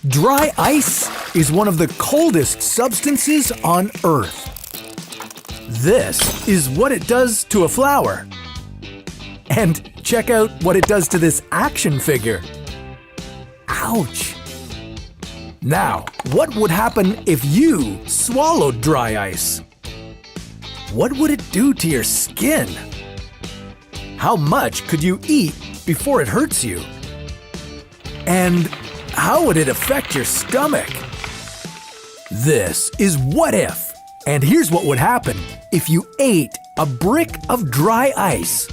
Dry ice is one of the coldest substances on Earth. This is what it does to a flower. And check out what it does to this action figure. Ouch! Now, what would happen if you swallowed dry ice? What would it do to your skin? How much could you eat before it hurts you? And how would it affect your stomach? This is What If, and here's what would happen if you ate a brick of dry ice.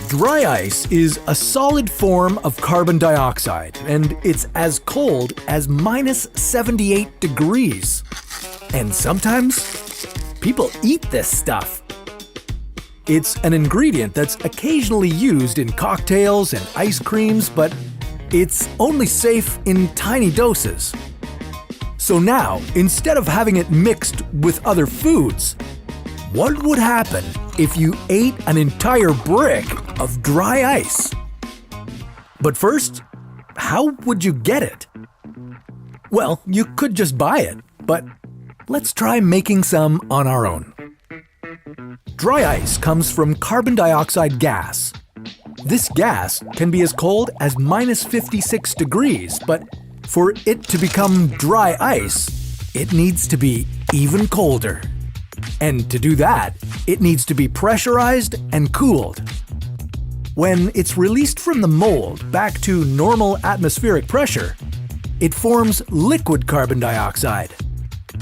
Dry ice is a solid form of carbon dioxide, and it's as cold as minus 78 degrees. And sometimes, people eat this stuff. It's an ingredient that's occasionally used in cocktails and ice creams, but it's only safe in tiny doses. So now, instead of having it mixed with other foods, what would happen if you ate an entire brick of dry ice? But first, how would you get it? Well, you could just buy it, but let's try making some on our own. Dry ice comes from carbon dioxide gas. This gas can be as cold as minus 56 degrees, but for it to become dry ice, it needs to be even colder. And to do that, it needs to be pressurized and cooled. When it's released from the mold back to normal atmospheric pressure, it forms liquid carbon dioxide.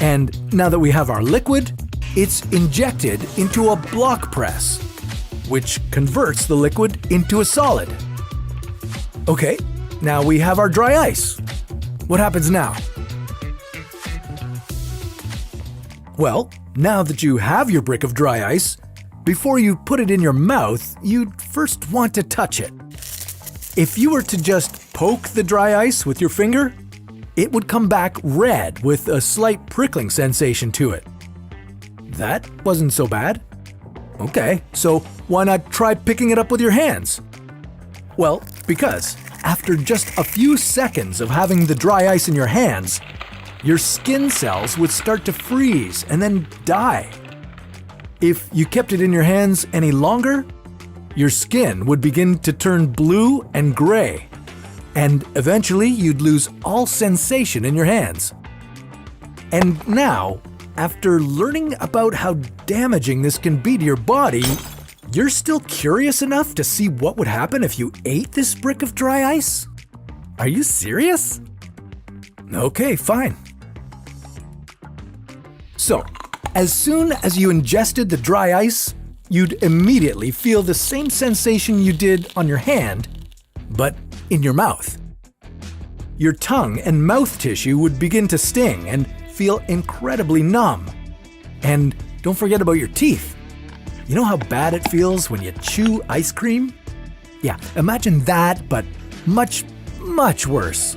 And now that we have our liquid, it's injected into a block press, which converts the liquid into a solid. Okay, now we have our dry ice. What happens now? Well, now that you have your brick of dry ice, before you put it in your mouth, you'd first want to touch it. If you were to just poke the dry ice with your finger, it would come back red with a slight prickling sensation to it. That wasn't so bad. Okay, so why not try picking it up with your hands? Well, because after just a few seconds of having the dry ice in your hands, your skin cells would start to freeze and then die. If you kept it in your hands any longer, your skin would begin to turn blue and gray, and eventually you'd lose all sensation in your hands. And now, after learning about how damaging this can be to your body, you're still curious enough to see what would happen if you ate this brick of dry ice? Are you serious? Okay, fine. So, as soon as you ingested the dry ice, you'd immediately feel the same sensation you did on your hand, but in your mouth. Your tongue and mouth tissue would begin to sting and feel incredibly numb. And don't forget about your teeth. You know how bad it feels when you chew ice cream? Yeah, imagine that, but much, much worse.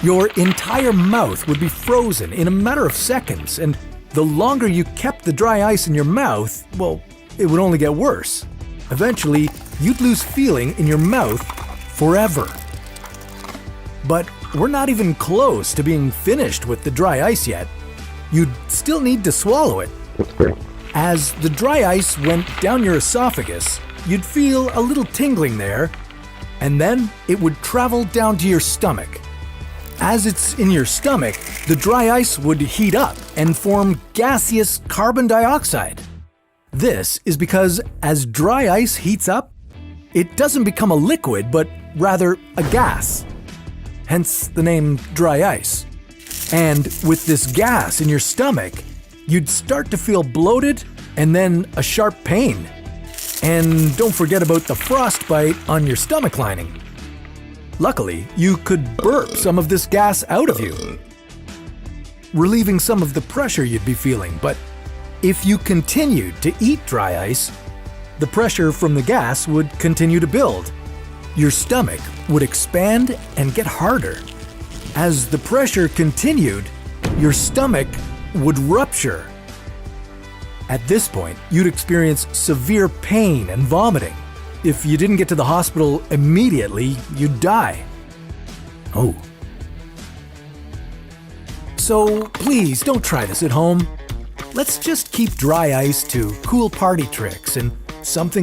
Your entire mouth would be frozen in a matter of seconds, and the longer you kept the dry ice in your mouth, well, it would only get worse. Eventually, you'd lose feeling in your mouth forever. But we're not even close to being finished with the dry ice yet. You'd still need to swallow it. As the dry ice went down your esophagus, you'd feel a little tingling there, and then it would travel down to your stomach. As it's in your stomach, the dry ice would heat up and form gaseous carbon dioxide. This is because as dry ice heats up, it doesn't become a liquid, but rather a gas. Hence the name dry ice. And with this gas in your stomach, you'd start to feel bloated and then a sharp pain. And don't forget about the frostbite on your stomach lining. Luckily, you could burp some of this gas out of you, relieving some of the pressure you'd be feeling. But if you continued to eat dry ice, the pressure from the gas would continue to build. Your stomach would expand and get harder. As the pressure continued, your stomach would rupture. At this point, you'd experience severe pain and vomiting. If you didn't get to the hospital immediately, you'd die. Oh, So please don't try this at home. Let's just keep dry ice to cool party tricks and something